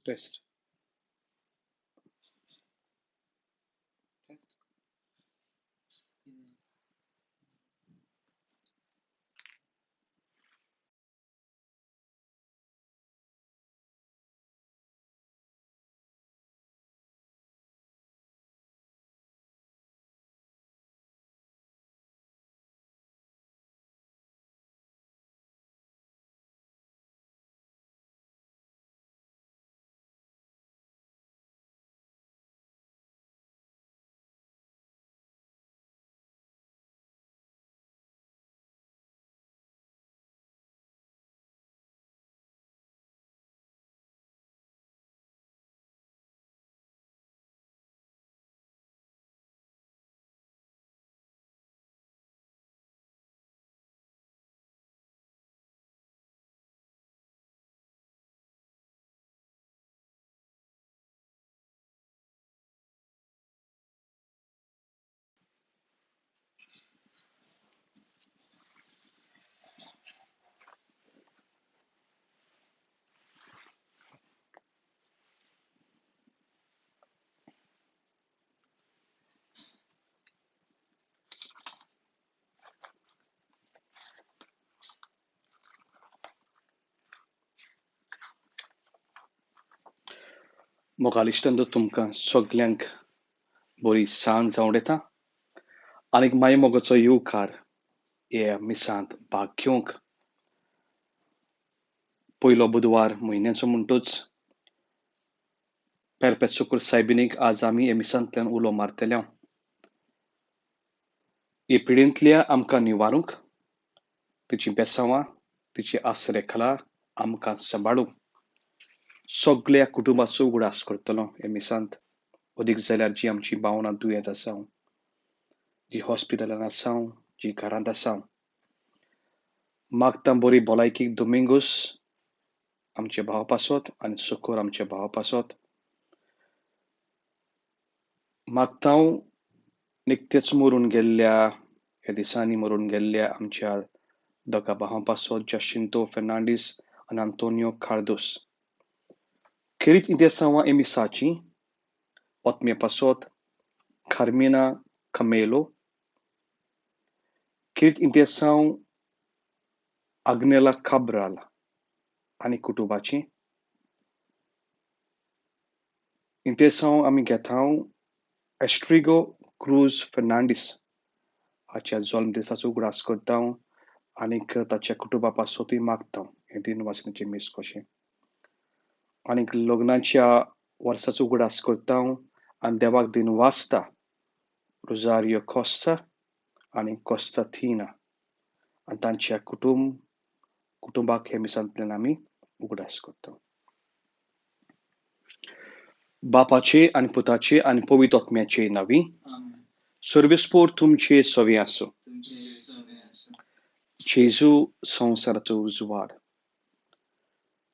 Taste मोगालिस्टंदो तुमकां सगल्यांक बरी सांज जावं येता आनीक मागीर मोगाचो येवकार हे मिसांत भाग घेवंक पयलो बुधवार म्हयन्याचो म्हणटूच Perpetual सायबिणीक आज आमी हे मिसांतल्यान उलो मारतले हे पिडींतल्या आमकां निवारूंक तिची बेसांवां तिची आसरेखला आमकां सांबाळूंक सगळ्या कुटुंबाचो उगडास करतलो हे मिसांत अदीक जाल्यार जी आमची भावनां दुयेंत आसा जी हॉस्पिटलांत आसा जी घरांत आसा मागतां बरी भलायकीक दोमिंगूस आमचे भाव पासत आनी सुखोर आमचे भाव पासत मागतां निकतेच मरून गेल्ल्या ह्या दिसांनी मरून गेल्ल्या आमच्या दोगा भावां पासत जशिंतो फेर्नांडीस आनी आंतोनियो कार्दोस खेरीत इंतेसांवां एमिसाची ओतमे पासत कार्मिना कमेलो खेरीत इंतेसांव आग्नेला काब्राल आनी कुटुंबाची इंतेसांव आमी घेतां एस्ट्रिगो क्रूज फेर्नांडीस हाच्या जल्म दिसाचो उगडास करता आनीक ताच्या कुटुंबा पासतूय मागता हे दिन वाचनाचे मीस कशें आनीक लग्नाच्या वर्साचो उगडास करता आनी देवाक दिन वाचता रोजारियो कॉस्ता आनी कॉस्ताथिना आनी तांच्या कुटुंबाक हे मिसांतल्यान आमी उगडास करता बापाचे आनी पुताचे आनी पवित्र आत्म्याचे नांवी सर्वेस्पोर तुमचे सवे आसूं जेजू संवसाराचो उजवाड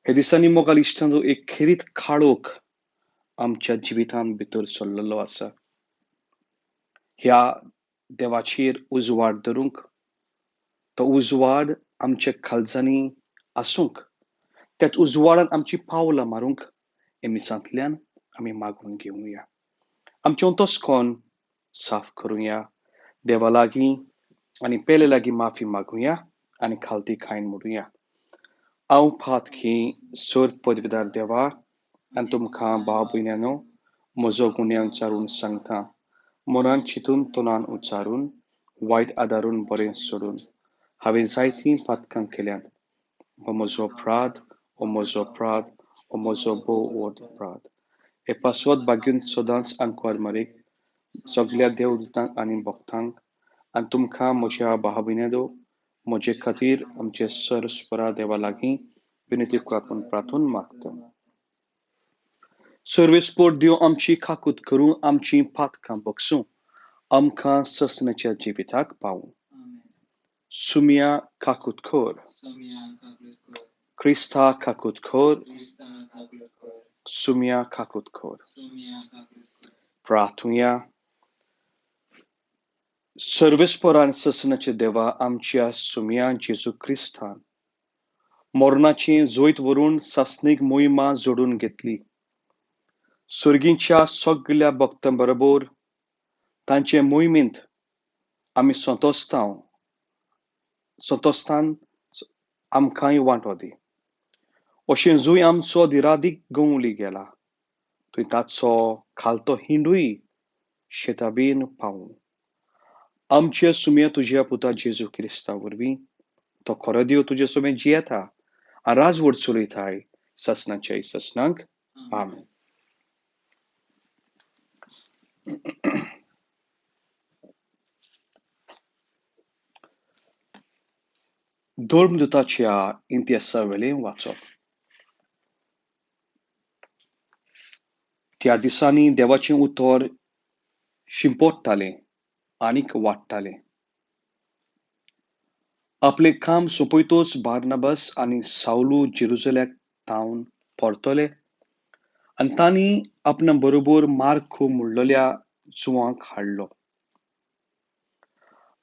हे दिसांनी मोगाल इश्टांचो एक खेरीत काळोख आमच्या जिवितांत भितर सरलेलो आसा ह्या देवाचेर उजवाड धरूंक तो उजवाड आमच्या काळजांनी आसूंक त्याच उजवाडान आमची पावलां मारूंक हे मिसांतल्यान आमी मागून घेवया आमचे अंतस्कोन साफ करुया देवा लागीं आनी पेले लागीं माफी मागुया आनी खालती खायन मोडुया हांव फात की सोर पदवीदार देवा आनी तुमकां भाव भयण्यानो म्हजो गुन्यांव विचारून सांगता मनान चिंतून तोंडान उच्चारून वायट आदारून बरें सोडून हांवें जायतीं फातकां केल्यात हो म्हजो अपराध हो म्हजो भोव अपराध हे पासवत बागून सदांच आंकवार मारीक सगळ्या देवदूतांक आनी भक्तांक आनी तुमकां म्हज्या भाव भयण्यानो म्हजे खातीर आमचे सर्वस्वरा देवा लागीं विनंती करून प्रार्थून मागता सर्वेस्पोर देव आमची काकूत करूं आमची पातकां बगसूं आमकां ससनाच्या जिविताक पावूं सुमिया काकूत खोर क्रिस्ता काकूत खोर सुमिया काकूत खोर प्रार्थुया सर्वेस्पोरान ससनाचे देवा आमच्या सुमिया जेजू क्रिस्तान मरणाची जोयत व्हरून सासणीक मोहिमा जोडून घेतली सुर्गींच्या सगळ्या भक्तांबरोबर तांचे मोहिमेंत आमी संतोस्तान आमकांय वांटो दी. अशें जूय आमचो दिरादीक गवली गेला, थंय ताचो खालतो हिंडूय शेताबीन पावूं. आमचे सुमे तुज्या पुता जेजू क्रिस्ता वरवीं तो खरो देव तुजे सुमे जियेता आनी राजवट चलयताय ससनाचे ससनांक. आमेन. धर्मदूताच्या इंतिहासावेलें वाचप. त्या दिसांनी देवाचें उतर शिंपडटालें आनीक वाडटालें. आपलें काम सोंपयतच बार्नबास आनी सावलू जेरुसलेमाक तावन परतले आनी तांणी आपणा बरोबर मार्क म्हणलोल्या जुवांक हाडलो.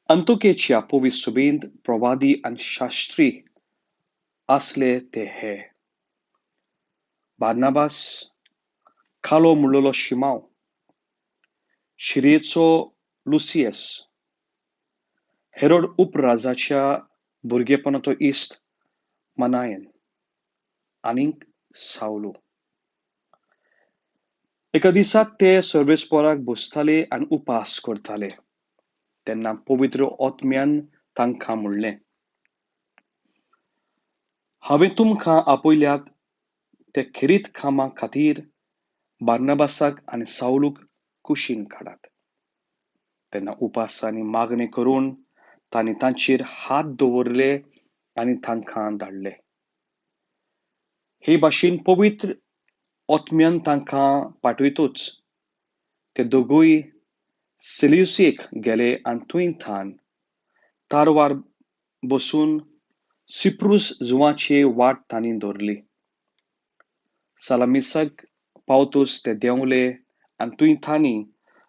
अंतोकेच्या पवित्र सभेंत प्रवादी आनी शास्त्री आसले ते हे: बार्नबास, खालो म्हणलोलो शिमाव, शिरेचो लुसियस, हेरोड उपराजाच्या भुरगेपणाचो इश्ट मनायन आनीक सावलू. एका दिसाक ते सर्वेस्पराक बसताले आनी उपास करताले तेन्ना पवित्र आत्म्यान तांकां म्हणलें, हांवें तुमकां आपयल्यात ते खरीत कामा खातीर बार्नबासाक आनी सावलूक कुशीन काडात. तेन्ना उपासांनी मागणें करून तांणी तांचेर हात दवरले आनी तांकां धाडले. हे भाशेन पवित्र आत्म्यान तांकां पाठयतच ते दोगूय सेल्युसिक गेले आनी थंय थान तारवार बसून सिप्रुस जुवांची वाट तांणी धरली. सालामिसाक पावतच ते देंवले आनी थंय तांणी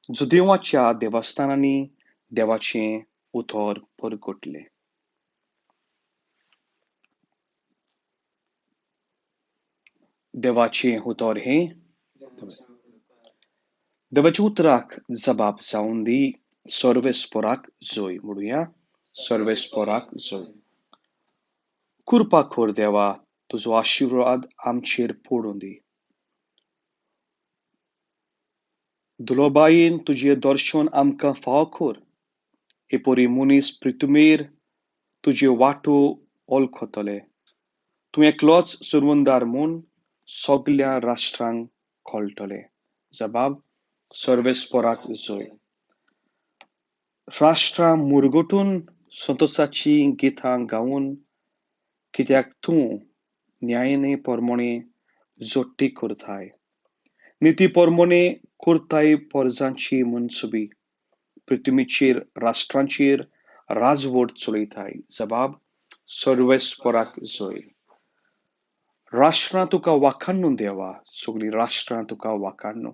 जुदेवाच्या देवस्थानांनी देवाचें उतर परगटलें. देवाचें उतर हें देवाच्या उतराक जबाब जावन दी, सर्वेस्पराक जय. म्हणुया, सर्वेस्पराक जय. कृपा कर देवा, तुजो आशिर्वाद आमचेर पडूं दी. दुलोबायेन तुजें दर्शन आमकां फावो कर. हे परी मनीस पृथ्वीर तुजे वाटो वळखतले. तूं एकलोच सुरवंदार म्हूण सगळ्या राष्ट्रांक कळटले. जबाब, सर्वेस्पराक जय. राष्ट्रां मुरगटून संतोषाची गितां गावन, कित्याक तूं न्यायाने परमणे जोडटी करताय. निती परमणे करताय परजांची मनसुबी. पृथ्वीचेर राष्ट्रांचेर राजवट चलयताय. जबाब, सर्वेस्पराक जय. राष्ट्रां तुका वाखाणू देवा, सगळीं राष्ट्रां तुका वाखाणू.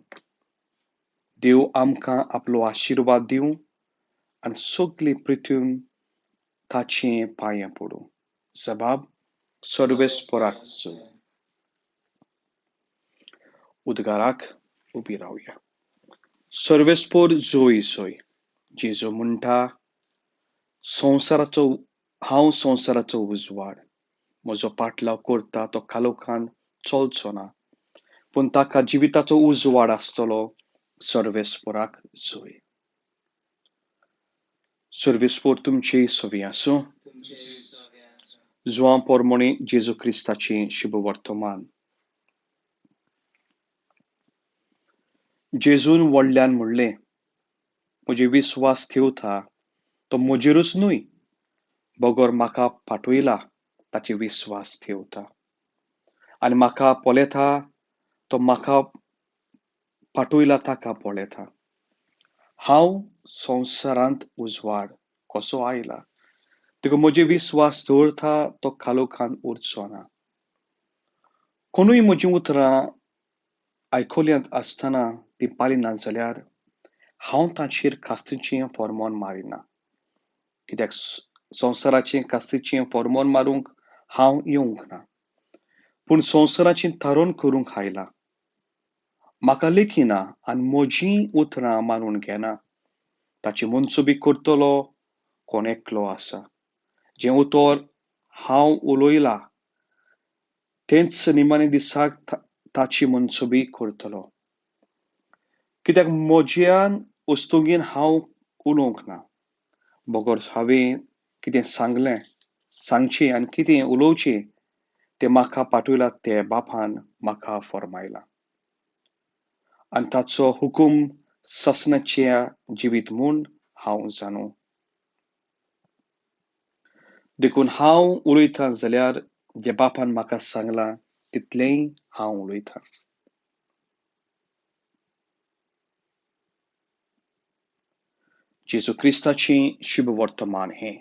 देव आमकां आपलो आशिर्वाद दिवं आनी सगळी पृथ्वी ताचे पांयां पडूं. जबाब, सर्वेस्पराक जय. उद्गाराक उबी रावया. सर्वेस्पर जय जय. जेजू म्हणटा, हांव संवसाराचो उजवाड. म्हजो पाटलाव करता तो कालोखान चलचो ना, पूण ताका जिविताचो उजवाड आसतलो. सर्वेस्पराक जय. सर्वेस्पर तुमचे सवी आसूं. जुवां परमणे जेजू क्रिस्ताचें शुभ वर्तमान. जेजून व्हडल्यान म्हणलें, म्हजे विस्वास ठेवता तो म्हजेरूच न्हय, बगर म्हाका पाठयला ताचे विस्वास ठेवता. आनी म्हाका पळयता तो म्हाका पाठयला ताका पळयता. हांव संवसारांत उजवाड कसो आयला, देखून म्हजे विस्वास दवरता तो कालोखान उरचो ना. कोणूय म्हजीं उतरां आयकल्यांत आसतना ती पाळिना जाल्यार हांव तांचेर कास्तीचें फर्मोन मारिना. कित्याक संवसाराचें कास्तीचें फर्मोन मारूंक हांव येवंक ना, पूण संवसाराचें तारण करूंक आयला. म्हाका लेखिना आनी म्हजीं उतरां मानून घेना. ताची मनसुबी करतलो कोण एकलो आसा. जें उतर हांव उलयलां तेंच निमाणे दिसाक ताची मनसुबी करतलो. कित्याक म्हज्यान वस्तुगेन हांव उलोवंक ना. बगर हांवें कितें सांगचें आनी कितें उलोवचें तें म्हाका पाठयलां ते बापान म्हाका फरमायलां. आनी ताचो हुकूम ससनाचें जिवीत म्हूण हांव जाणूं. देखून हांव उलयतां जाल्यार जें बापान म्हाका सांगलां तितलेंय हांव उलयतां. जेजू क्रिस्ताचें शुभ वर्तमान हें.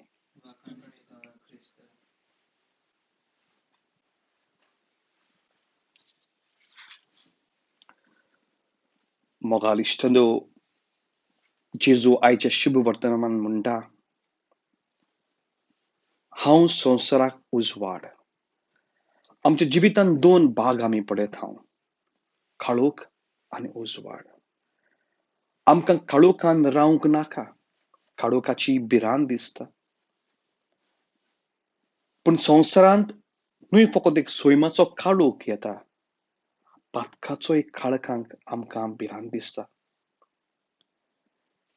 मोगाल इश्टलो, जेजू आयच्या शुभ वर्तमान म्हणटा, हांव संवसाराक उजवाड. आमच्या जिवितांत दोन भाग आमी पळयत हांव, काळोख आनी उजवाड. आमकां काळोखान रावंक नाका. काळोखाची भिरांत दिसता. पूण संवसारांत न्हय फकत एक सैमाचो काळोख येता, पातकाचोय काळखांत आमकां भिरांत दिसता.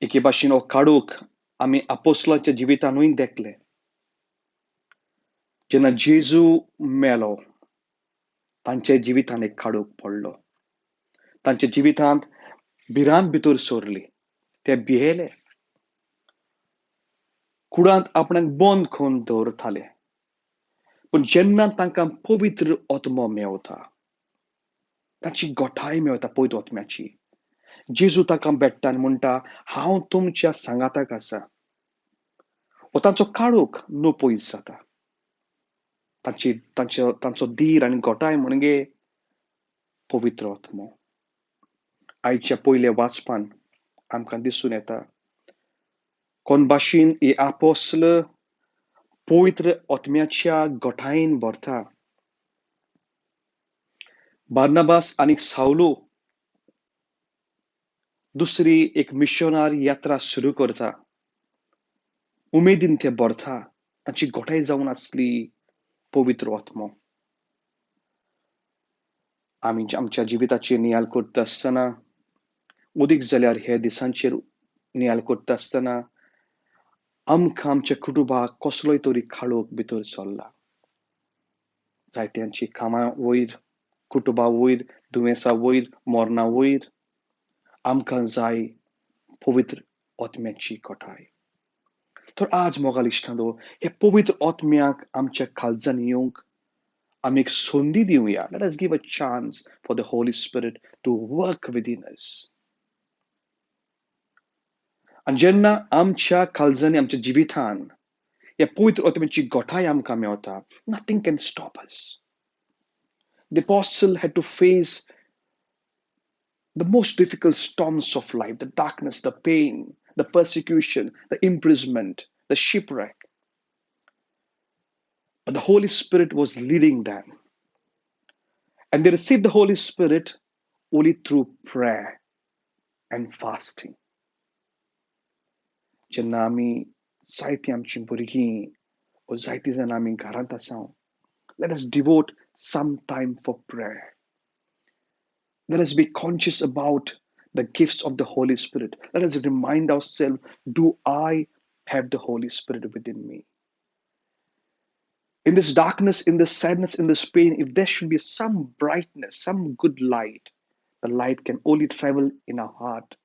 एके भाशेन हो काळोख आमी आपोस्तलांच्या जिवितांतूय देखले. जेन्ना जेजू मेलो, तांच्या जिवितांत एक काळोख पडलो. तांच्या जिवितांत भिरांत भितर सरली. ते भियेले. कुडांत आपणाक बंद करून दवरताले. पूण जेन्ना तांकां पवित्र आत्मो मेवता, ताची गोठाय मेवता पवित्र आत्म्याची, जेजू तांकां भेटता आनी म्हणटा, हांव तुमच्या सांगाताक आसा. हो तांचो काळोख नपयस जाता. तांचो धीर आनी गोठाय म्हणजे पवित्र आत्मो. आयच्या पयल्या वाचपान आमकां दिसून येता, कोण भाशेन हे आपोस्तल पवित्र आत्म्याच्या गोठायेन भरता. बार्नबास आनी सावलो दुसरी एक मिशनार यात्रा सुरू करता. उमेदीन ते भरता. तांची गोठाय जावन आसली पवित्र आत्मो. आमी आमच्या जिविताचेर नियाळ करता आसतना, उदीक जाल्यार हे दिसांचेर नियाळ करता आसतना, आमकां आमच्या कुटुंबाक कसलोय तरी काळोख भितर सरला. जायत्यांची कामां वयर, कुटुंबा वयर, दुयेंसां वयर, मरणां वयर आमकां जाय पवित्र आत्म्याची गोठाय. तर आज मोगाल इश्टांनो, हे पवित्र आत्म्याक आमच्या काळजांत येवंक आमी एक संदी दिवया. Let us give a chance for the Holy Spirit to work within us. आणि जेन्ना आमच्या काळजांनी, आमच्या जिवितांत या पवित्र आत्म्याची गोठाय आमकां Mewat, nothing can stop us. The apostle had to face the most difficult storms of life, the darkness, the pain, the persecution, the imprisonment, the shipwreck. But the Holy Spirit was leading them. And they received the Holy Spirit only through prayer and fasting. जेन्ना आमी जायतीं आमचीं भुरगीं वा जायतीं जाण आमी घरांत आसा, let us devote some time for prayer. Let us be conscious about the gifts of the Holy Spirit. Let us remind ourselves, do I have the Holy Spirit within me? In this darkness, in this sadness, in this pain, if there should be some brightness, some good light, the light can only travel in our heart,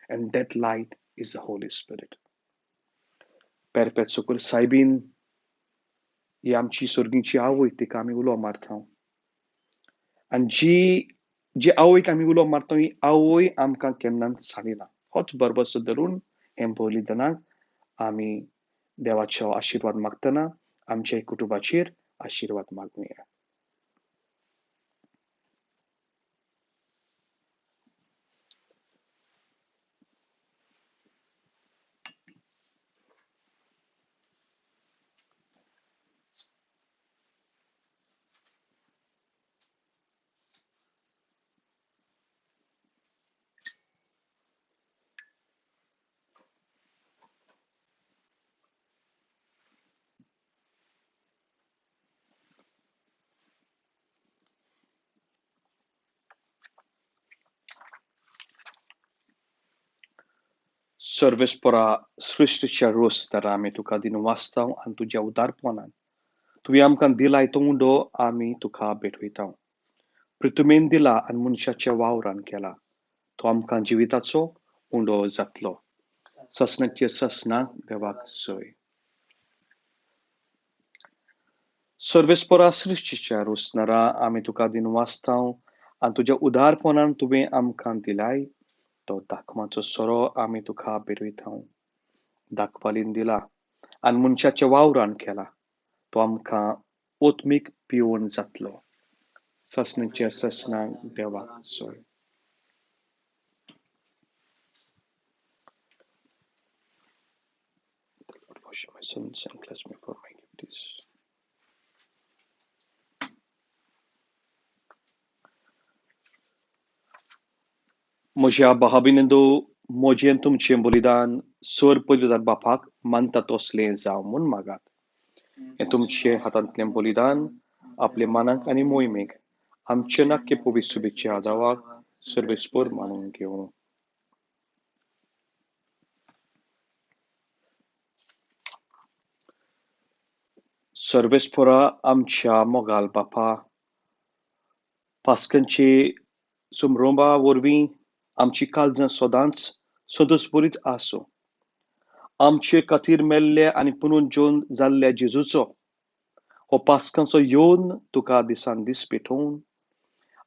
and that light is the Holy Spirit. Perpetual soybean ही आमची सुर्गीची आवय, तिका आमी उलो मारता. आनी जी आवयक आमी उलो मारता, ही आवय आमकां केन्नाच सांडिना. होच बरबसो धरून हे बलिदानाक आमी देवाचो आशिर्वाद मागतना आमच्या कुटुंबाचेर आशिर्वाद मागुया. सर्वेस्परा सृष्टीच्या रोस्तार आमी तुका दिनवासतां आनी तुज्या उदारपणान तुवें आमकां दिलाय तो उंडो आमी तुका भेटयतां. पृथ्वीन दिला आनी मनशाच्या वावरान केला. तो आमकां जिविताचो उंडो जातलो. ससनाचे ससनाक देवाक सोय. सर्वेस्परा सृष्टीच्या रोसनारा आमी तुका दिनवासतां आनी तुज्या उदारपणान तुवें आमकां दिलाय तो दाखमाचो सोरो आमी तुका भेटयतां. दाखवालीन दिला आनी मनशाच्या वावरान केला. तो आमकां ओतमीक पिवण जातलो. ससनाच्या ससनाक देवाक सोय. Wash my sins and cleanse me from my iniquities. म्हज्या भावाबिनेंदो मोजेन तुमचें बलिदान सोर पयलीदार बापाक मानता तसलें जावं म्हूण मागात. हें तुमचे हातांतलें बलिदान आपले मानाक आनी मोहिमेक आमचे नाक्य पवित्र शुभेच्छा आदावाक सर्वेस्पर मानून घेवं. सर्वेस्परा आमच्या मोगाल बापा पास्कांचे सुमरोंबा वरवीं आमची काळजां सदांच सदोस बरीच आसूं. आमचे खातीर मेल्ले आनी पुनून जेवन जाल्ल्या जेजूचो हो पास्कांचो येवन तुका दिसान दीस पेटोवन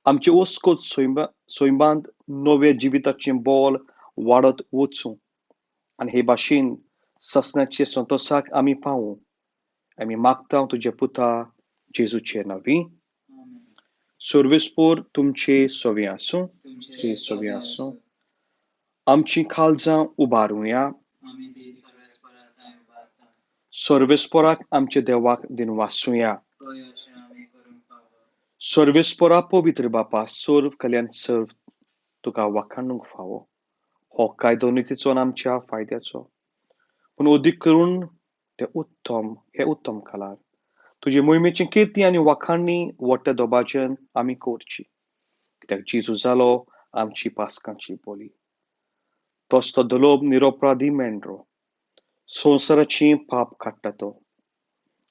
आमचे ओस्कोत सोयबांद नवे जिविताचें बोल वाडत वचूं आनी हे भाशेन ससनाचे संतोसाक आमी पावूं. आमी मागतां तुजे पुता जेजूचे नांवी. सर्वेस्पर तुमचे सोवी आसूं. तुमचे सोवी आसूं. आमची काळजां उबारुया. सर्वेस्पराक आमचे देवाक दिनवासुया. सर्वेस्परा पवित्र बापा सर्व कल्याण सर्व तुका वाखाणूंक फावो. हो कायदो नितीचो आमच्या फायद्याचो पूण अदीक करून हे उत्तम कालार तुजे मोहिमेची कीर्ती आनी वाखाणणी व्हडल्या दोबाज्यान आमी करची. कित्याक जेजू जालो आमची पास्कांची बोली. तोच तो दलोब निरपराधी मेंढरो संवसाराची पाप काडटा तो.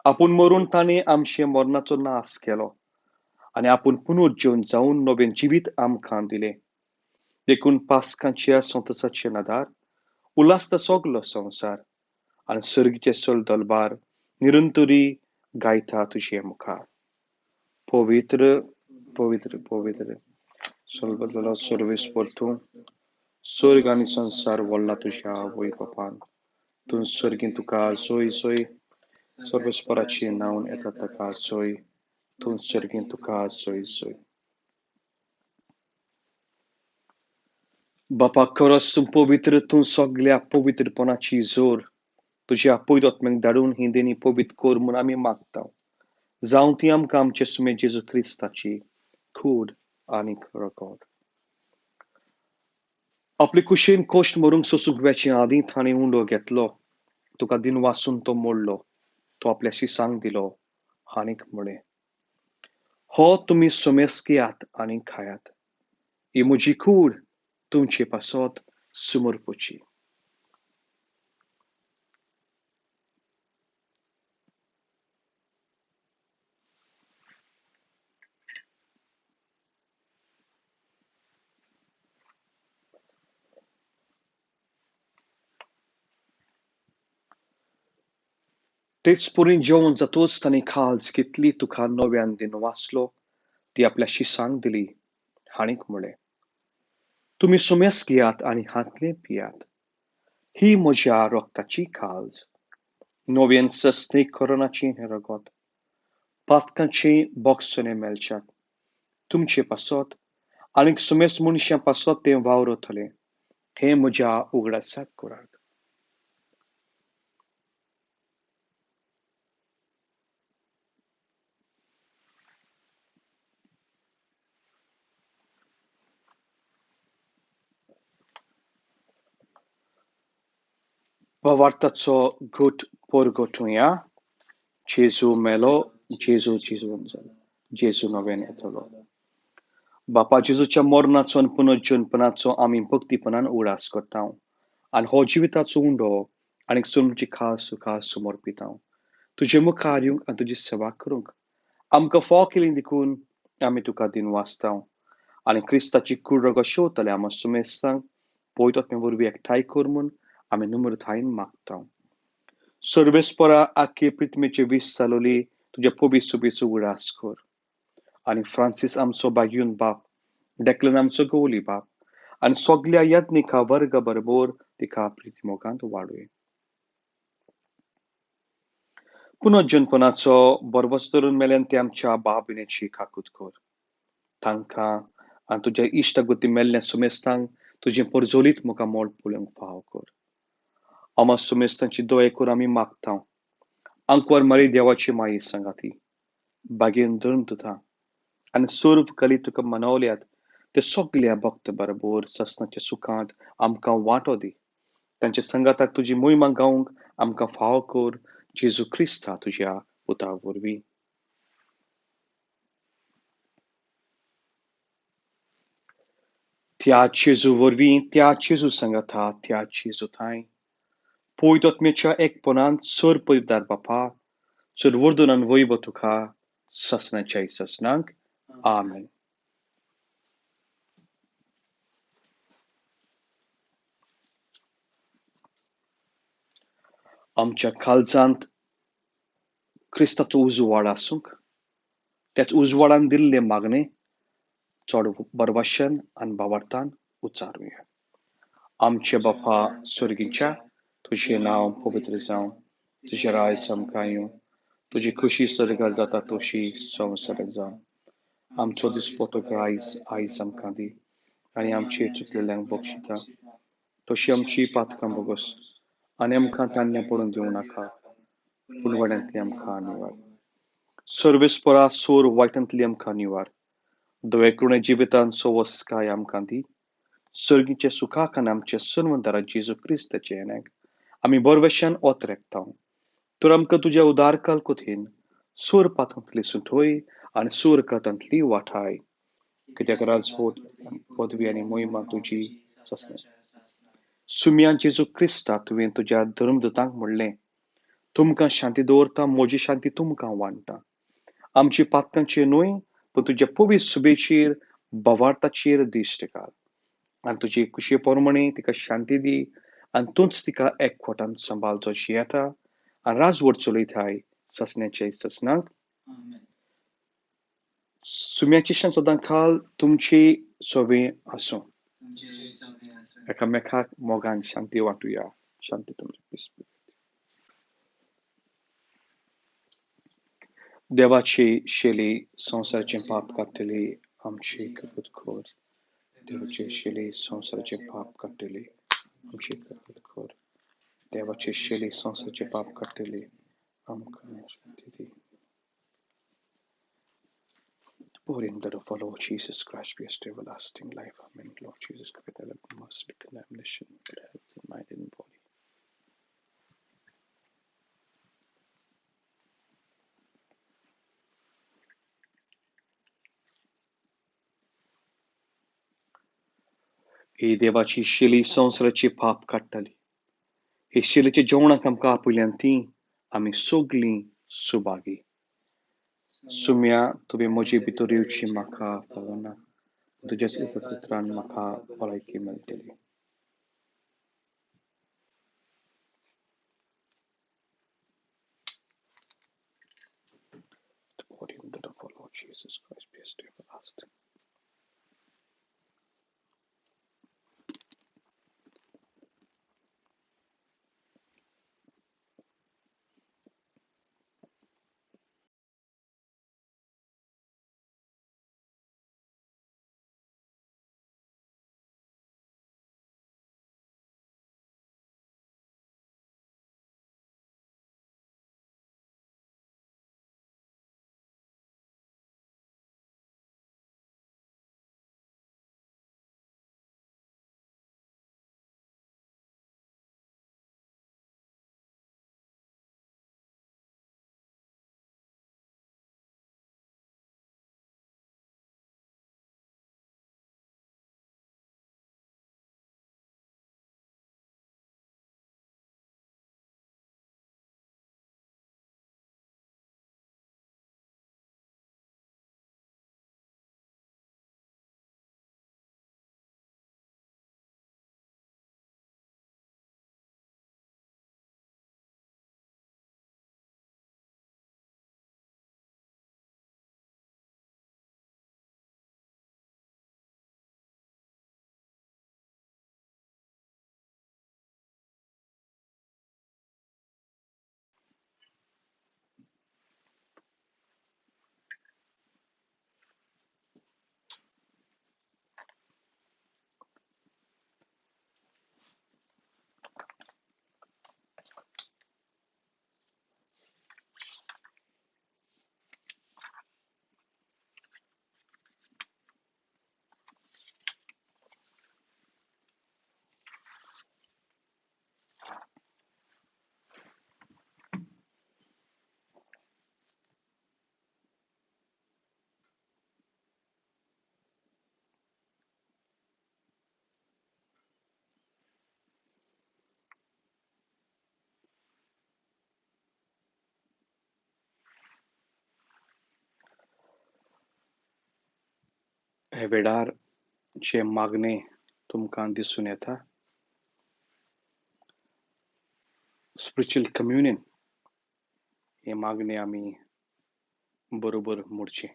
आपूण मरून ताणें आमचे मरणाचो नाश केलो आनी आपूण पुनरुज्जीवन जावन नवें जिवीत आमकां दिलें. देखून पास्कांच्या संतोसाचे नदार उल्हासता सगलो संवसार आनी सर्गीचे सल दलबार निरंतरी गायता तुजे मुखार. पवित्र पवित्र पवित्र सलबदलो सर्वेस्पर तूं सर्ग आनी संसार व्हडला तुज्या वैभवान. तूं सर्गीन तुका जोय जोय सर्वेस्पराचे नांवन येता ताका जोय. तूं सर्गीन तुका जोय जोय. बापा खरोच तूं पवित्र. तूं सगल्या पवित्रपणाची जोर तुज्या पवित्र आत्म्याक धाडून ही देणी पवित्र कर म्हूण आमी मागतां. जावं ती आमकां आमचे सुमे जेजू क्रिस्ताची खूड आनी रगत. आपले कुशीन कोश्ट मरूंक सोंसूंक वेचे आदीं ताणें उंडो घेतलो. तुका दिन वासून तो मोडलो. तो आपल्या शिसांक दिलो आनीक म्हळें, हो तुमी सोमेस घेयात आनी खायात. ही म्हजी कूड तुमचे पासत समर्पूची. तेच पुरी जेवण जातोच ताणें काळज घेतली. तुका नव्यान दिन वाचलो. ती आपल्या शिसांक दिली आनीक म्हळें, तुमी सुमेस घेयात आनी हातले पियात. ही म्हज्या रोगताची काळज. नव्यान सस्तीक कोरोनाची हें रगत. पातकांची बोगसणे मेलच्यात तुमचे पासत आनीक सुमेस मनशां पासत तें वावरतलें. हें म्हज्या उगडासाक करात. Vavartaco gut porgotuia, Jesu melo, Jesu Jesu nowen etolo. बापा जेजूच्या मरणाचो आनी पुनरुज्जीवनपणाचो आमी भक्तीपणान उडास करता. आणि हो जिविताचो उंडो आनी तुमची खास सुखास समर्पित हांव तुजे मुखार येवंक आनी तुजी सेवा करूंक आमकां फाव केली देखून आमी तुका दिन वाचतां आनी क्रिस्ताची कुडरगो शेवतले आमी सुमेस्तांक पयतोत्म्या वरवीं एकठांय कर म्हूण आमी नम्रतायेन मागतां सर्वेस्परा आख्खे पृथ्वीचे वीस चालोली तुज्या पबीत सुबेचो उडास कर आनी फ्रांसीस आमचो बागीवन बाप डेक्लन आमचो गवली बाप आनी सगल्या यत्निका वर्ग बरोबर तिका प्रिती मोगांत वाडय पुनर्जन्मनाचो बरवस धरून मेल्यान ते आमच्या बाबिनेची काकूत कर तांकां आनी तुज्या इश्टगुती मेल्ल्या सुमेस्तांक तुजें परजोलीत मुखार मोल पळोवंक फाव कर अमा सुमेस्तांची दोये कर आमी मागतां अंकवर मरी देवाची माई सांगाती बागेन धरून तुता आनी सर्व कली तुका मनवल्यात ते सगल्या भक्त बरोबर ससनाच्या सुखांत आमकां वांटो दी तांच्या संगाताक तुजी मोहिमा गावंक आमकां फाव कर जेजू क्रिस्ता तुज्या पुता वरवीं त्या जेजू वरवीं त्या जेजू संगता त्या जेजू थंय पयतोत्म्याच्या एकपणांत सर परिदार बापा चड वर्दून आनी वैभव तुका ससनाच्या ससनांक आमेन आमच्या काळजांत क्रिस्ताचो उजवाड आसूंक त्याच उजवाडान दिल्ले मागणे चड बरवशान आनी बावार्थान उच्चारूया आमचे बापा स्वर्गीच्या तुझे नांव पवित्र जावं तुझे राय समकां येवं तुजी खुशी स्वर्गार जाता तशी संवसाराक जावं आमचो दिसपतो आयज आमकां दी आनी आमचे चुकलेल्यांक बक्षिता तशी आमची पातकां बोगस आनी आमकां तान्या पडून दिवं नाका पूण वड्यांतली आमकां निवार सर्वेस्परा सोर वायटांतली आमकां निवार दोयेकरुणे जिवितान सवस्काय आमकां दी सर्गीचे सुखाक आनी आमचे सन्वंतरा जेजू क्रिस्ताचे येण्याक आमी बरवेशान ओत रेखतां तर आमकां तुज्या उदारकाल कोथेन सूर पातांतली सुटोय आनी सूर कातांतली वाठाय कित्याक राजपोट पदवी आनी मोहिमा तुजी सुम्या जेजू क्रिस्ता तुवें तुज्या धर्मदुतांक म्हणलें तुमकां शांती दवरता म्हजी शांती तुमकां वांटा आमची पातकांचेर न्हय पूण तुज्या पवित्र सुबेचेर भवार्थाचेर दिश्ट घाल आनी तुजी कुशे पोरमणी तिका शांती दी आनी तूंच तिका एकवटान सांबाळचो जियेता आनी राजवट चलयताय ससण्याचे ससनांक सुम्याची शांत सदां काल तुमची सोबे आसूं एकामेकाक मोगान शांती वांटुया शांती तुमची देवाची शेली संवसाराचें पाप काडटली आमची कबूत खोर देवाची शेली संवसाराचें पाप काडटली आमची कबूत खोर देवाची शेली संवसाराचें पाप काडटली आमकां शांती दी Pour in the follow Jesus Christ, be to everlasting life. Amen. Lord Jesus Christ, I love must be condemnation, but health in mind and body. ही देवाची शेली संवसाराची पाप काडटली हे शेलीच्या जेवणाक आमकां आपयल्यान ती आमी सगलीं सुभागी सुम्या तुवें म्हजे भितर येवची म्हाका फावना तुज्याच पुत्रान म्हाका भलायकी मेळटली Pour in the follow Jesus Christ, be to everlasting. हे वेडार चे मागणे तुमकां दिसून येता. स्पिरिच्युअल कम्युनियन हे मागणे आमी बरोबर मोडचे.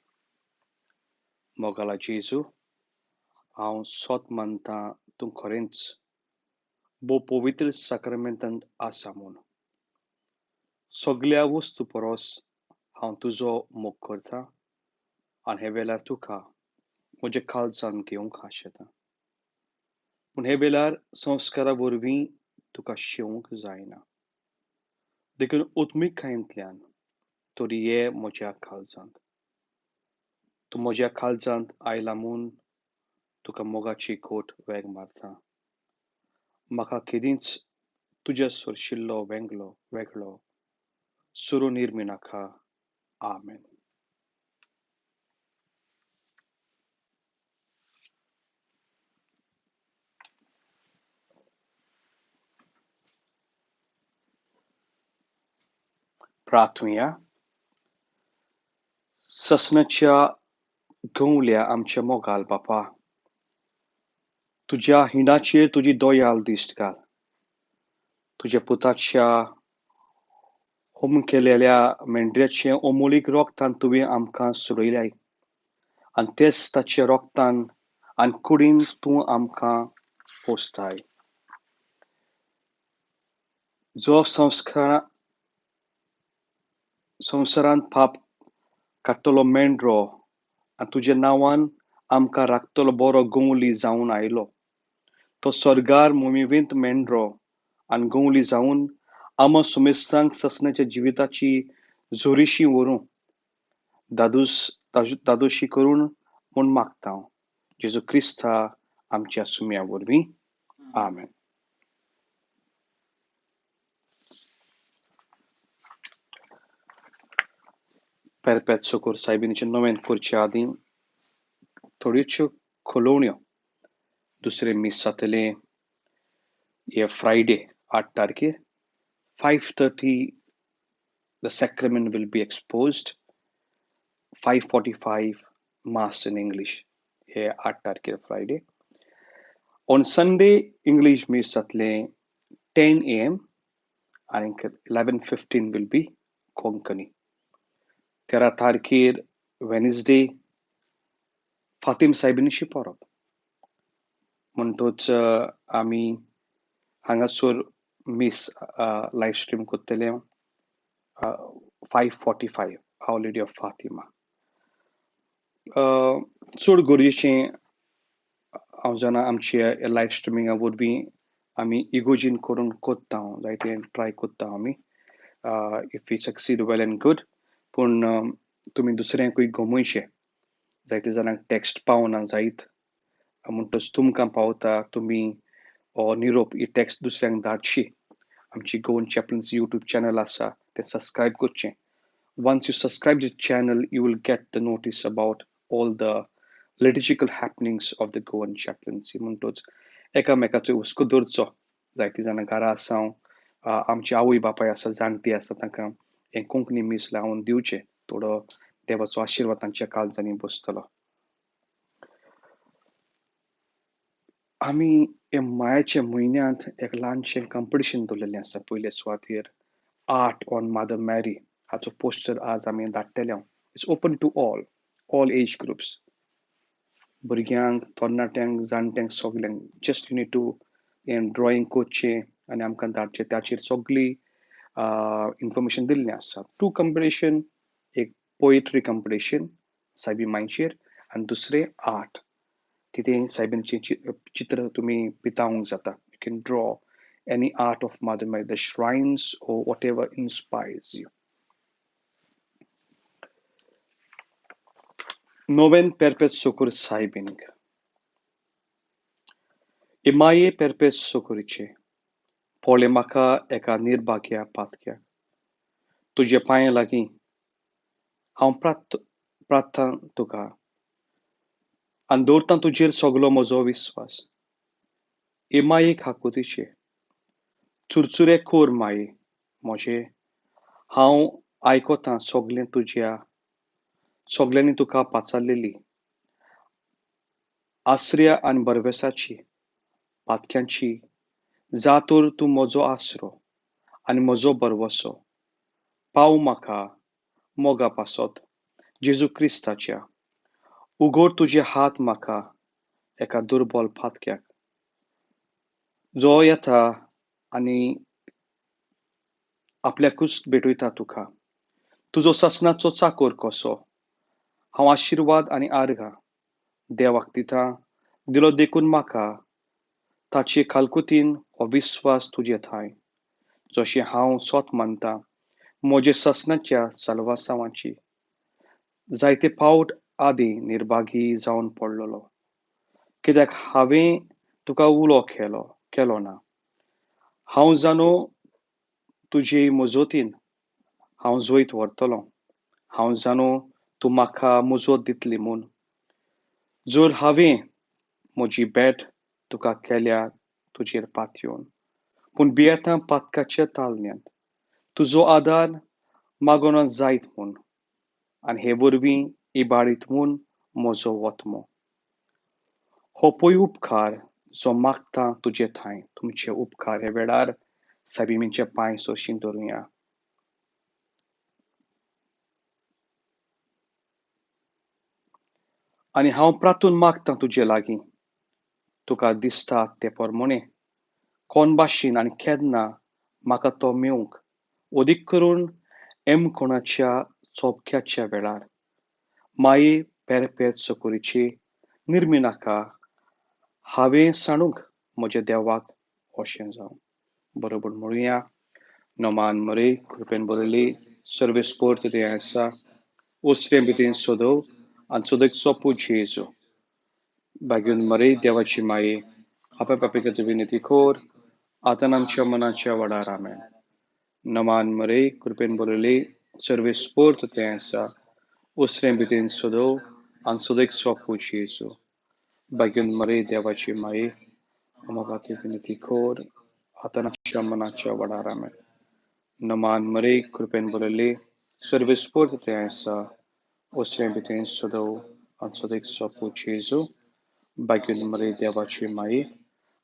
मोगाला जेजू, हांव सोत मानतां तूं खरेंच भोव पवित्र साक्रामेंतांत आसा म्हूण. सगळ्या वस्तू परस हांव तुजो मोग करतां आनी हे वेळार तुका म्हज्या काळजांत घेवंक आशेतां. पूण हे वेळार संस्कारा वरवीं तुका शेवंक जायना. देखून ओत्मीकतायेंतल्यान तरी ये म्हज्या काळजांत. तूं म्हज्या काळजांत आयला म्हूण तुका मोगाची घोट वेग मारता. म्हाका केदींच तुज्या सोरशिल्लो वेगळो सुरू निर्मी नाका. आमेन. प्रार्थूया. ससनाच्या गवल्या आमच्या मोगाल बापा, तुज्या हिणाचेर तुजी दोयाल दिश्ट घाल. तुज्या पुताच्या होम केलेल्या मेंढऱ्याचें अमोलीक रोगतान तुवें आमकां सुरयल्याय आनी तेच ताच्या रोगतान आनी कुडीन तूं आमकां पोसताय. जो संवसारांत पाप काडटलो मेंढरो आनी तुज्या नांवान आमकां राखतलो बरो गवली जावन आयलो. तो स्वर्गार मोमिवींत मेंढरो आनी गवली जावन आमो सुमेस्तांक ससनाच्या जिविताची जोरीशी व्हरूं दादोशी करून म्हूण मागता. जेजू क्रिस्ता आमच्या सुम्या वरवीं. आमेन. Perpetual Succour सायबिणीचे नोवेन करचे आदीं थोड्योश्यो खोलोवण्यो. दुसरें मीस जातलें हे फ्रायडे 8 तारखेर 5:30 the sacrament will be exposed. 5:45 mass in English. हे 8 तारखेर फ्रायडे. On Sunday English मीस जातलें 10 a.m. and 11:15 will be Konkani. 13 तारखेर वेनसडे फातीम सायबिणीची परब. म्हणटूच आमी हांगासर मीस लायव्ह स्ट्रीम करतले 5:45 Our Lady of Fatima. चड गरजेचें हांव जाणा आमच्या लायव्ह स्ट्रिमींगा वरवीं आमी इगोजीन करून कोत्ता जायते ट्राय कोत्ता आमी. If we succeed well and good. पूण तुमी दुसऱ्यांकूय गमयचें. जायते जाणांक टेक्स्ट पावना जायत म्हणटच तुमकां पावता तुमी हो निरोप ही टेक्स्ट दुसऱ्यांक धाडची. आमची गोवन चॅपलन्सी यूट्यूब चॅनल आसा तें सबस्क्रायब करचें. Once you subscribe to the channel, you will get the notice about all the liturgical happenings of the Goan Chaplaincy. म्हणटच एकामेकाचो हुस्को धरचो. जायतीं जाणां घरा आसा आमची आवय बापाय आसा जाणटी आसा तांकां हें कोंकणी मीस लावन दिवचें. थोडो देवाचो आशिर्वाद तांच्या काळजांनी बसतलो. आमी हे मायाच्या म्हयन्यांत एक ल्हानशें कॉम्पिटिशन दवरलेलें आसा पयले सुवातेर. आर्ट ऑन मदर मॅरी हाचो पोस्टर आज आमी धाडटले. It's open to all age groups. भुरग्यांक तरणाट्यांक जाणट्यांक सगल्यांक just you need to drawing करचें आनी आमकां धाडचें. ताचेर सगळी इन्फॉर्मेशन दिल्लें आसा. 2 कॉम्पिटिशन, एक पोएट्री कॉम्पिटिशन सायबी मायचेर आनी दुसरें आर्ट. कितें सायबींचें चित्र तुमी पितावंक जाता. You can draw any art of Mother Mary, the shrines or whatever inspires you. Noven Perpetual Succour Saibining. Imaye Perpetual Succorice. Pole maka eka nirbagya patkya. Tuje paye lagi. Haun pratan tuka. Andortan tujer soglo mozo viswas. Imaye khakutice. चुरचुरे खोर माये मोजे हांव आयकोतां सगळें तुज्या सगळ्यांनी तुका पाचारलेली आश्रय आनी बरवेसाची पातक्यांची जातोर तूं म्हजो आसरो आनी म्हजो बरवसो पाव म्हाका मोगा पासत जेजू क्रिस्ताच्या उगोड तुजे हात म्हाका एका दुर्बल पातक्याक जो येता आनी आपल्याकूच भेटयता तुका तुजो ससनाचो चाकोर कसो हांव आशिर्वाद आनी आर्गां देवाक दिता दिलो देखून म्हाका ताचे खालकुतीन हो विस्वास तुजे थंय जशें हांव सोत मानता म्हजे ससनाच्या साल्वासावाची जायते फावट आदीं निर्भागी जावन पडलोलो कित्याक हांवें तुका उलो केलो ना हांव जाणो तुजे मजतीन हांव जोईत व्हरतलों हांव जाणो तूं म्हाका मुजत दितली म्हूण जर हांवें म्हजी भेट तुका केल्या तुजेर पातयेवन पूण भियेतां पातकाच्या तालन्यांत तुजो आदार मागोना जायत म्हूण आनी हे वरवीं इबाडीत म्हूण म्हजो वतमो हो पळय उपकार जो मागता तुजे थंय तुमचे उपकार हे वेळार साबिमींचे पांय सोशीन धरुया आनी हांव प्रार्थून मागतां तुजे लागीं तुका दिसता ते प्रमाणे कोण भाशेन आनी केन्ना म्हाका तो मेळूंक अदीक करून कोणाच्या चोपक्याच्या वेळार माये पेरपेत सकुरीची निर्मी नाका हांवें सांडूंक म्हज्या देवाक अशें जावं बरोबर म्हणुया नोमान मरे कृपेन बरयली सर्वेस्पोर्त ते आसा उसरे भितर सोदव आनी सोदक सोपू जेजू बागून मरे देवाची माये आपल्या पापिका विनंती खोर आतां आमच्या मनाच्या वडार आमेन नोमान मरे कृपेन बरयली सर्वेस्पोर्त ते आसा उसरे भितर सोदव आनी सोदक सोपू जेजू बागून मरे देवाची माये अमापाती विनंती खोर आतां आमच्या मनाच्या वडार आमेन नोमान मरे कृपेन बरयली सर्वेस्पोर्त ते आसा उसरे भितर सोदव आनी सोदक सोपू जेजू बागून मरे देवाची माये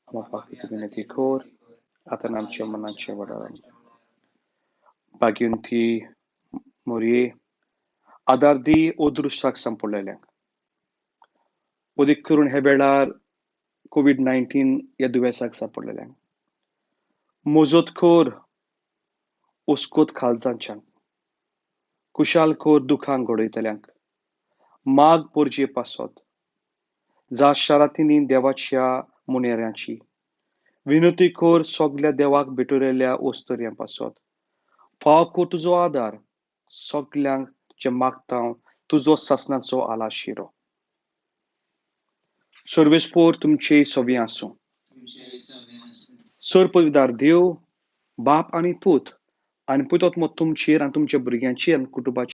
अमापाती विनंती खोर आतां आमच्या मनाच्या वडार आमेन बागून ती मोरये आदार दी ओदृश्टाक संपडलेल्यांक अदीक करून हे वेळार कोविड-19 ह्या दुयेंसाक सांपडलेल्यांक मजत खोर उस्कोत खालतांच्यांक कुशाल खोर दुखांक घडयतल्यांक माग पोरजे पासत जा शारांतनी देवाच्या मुनेऱ्यांची विनंती खोर सगल्या देवाक भेटुरेल्या ओस्तोऱ्यां पासत फाव खोर तुजो आदार सगल्यांक जे मागता तुजो ससनाचो आलाशिरो सर्वेस्पोर तुमचे सवी आसूं सर पवित्र देव बाप आनी पूत आनी पुतोत्म तुमचेर आनी तुमच्या भुरग्यांचेर आनी कुटुंबाचेर